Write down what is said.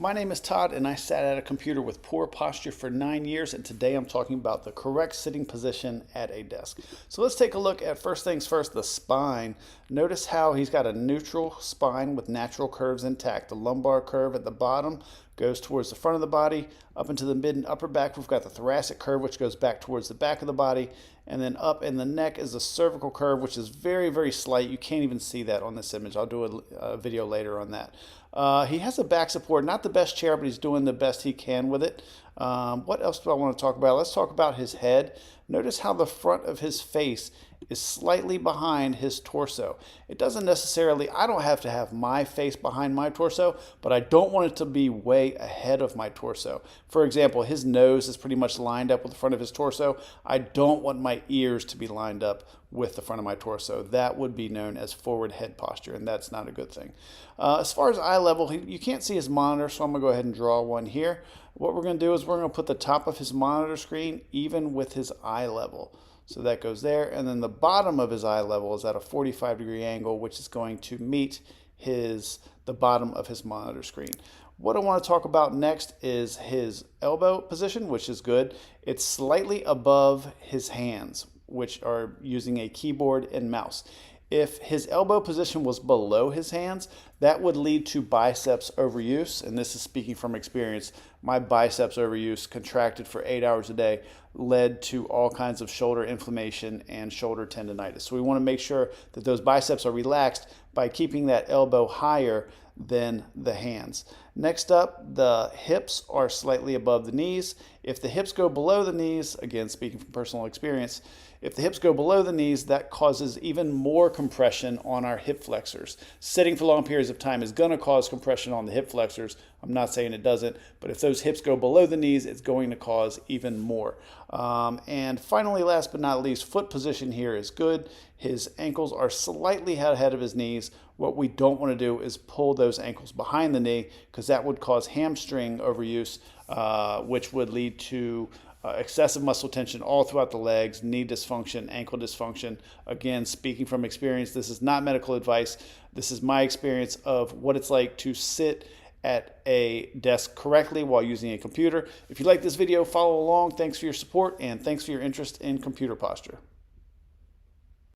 My name is Todd, and I sat at a computer with poor posture for 9 years, and today I'm talking about the correct sitting position at a desk. So let's take a look at, first things first, the spine. Notice how he's got a neutral spine with natural curves intact. The lumbar curve at the bottom goes towards the front of the body, up into the mid and upper back. We've got the thoracic curve, which goes back towards the back of the body, and then up in the neck is the cervical curve, which is very, very slight. You can't even see that on this image. I'll do a video later on that. He has a back support, not the best chair, but he's doing the best he can with it. What else do I want to talk about? Let's talk about his head. Notice how the front of his face is slightly behind his torso. It doesn't necessarily, I don't have to have my face behind my torso, but I don't want it to be way ahead of my torso. For example, his nose is pretty much lined up with the front of his torso. I don't want my ears to be lined up with the front of my torso. That would be known as forward head posture, and that's not a good thing. As far as eye level, you can't see his monitor, so I'm going to go ahead and draw one here. What we're going to do is we're going to put the top of his monitor screen even with his eye level. So that goes there, and then the bottom of his eye level is at a 45-degree angle, which is going to meet the bottom of his monitor screen. What I want to talk about next is his elbow position, which is good. It's slightly above his hands, which are using a keyboard and mouse. If his elbow position was below his hands, that would lead to biceps overuse, and this is speaking from experience. My biceps overuse, contracted for 8 hours a day, led to all kinds of shoulder inflammation and shoulder tendonitis. So we want to make sure that those biceps are relaxed by keeping that elbow higher than the hands. Next up, the hips are slightly above the knees. If the hips go below the knees, again speaking from personal experience, if the hips go below the knees, that causes even more compression on our hip flexors. Sitting for long periods of time is going to cause compression on the hip flexors. I'm not saying it doesn't, but if those hips go below the knees, it's going to cause even more. And finally, last but not least, foot position here is good. His ankles are slightly ahead of his knees. What we don't want to do is pull those ankles behind the knee, because that would cause hamstring overuse, which would lead to excessive muscle tension all throughout the legs, knee dysfunction, ankle dysfunction. Again, speaking from experience, this is not medical advice. This is my experience of what it's like to sit at a desk correctly while using a computer. If you like this video, follow along. Thanks for your support, and thanks for your interest in computer posture.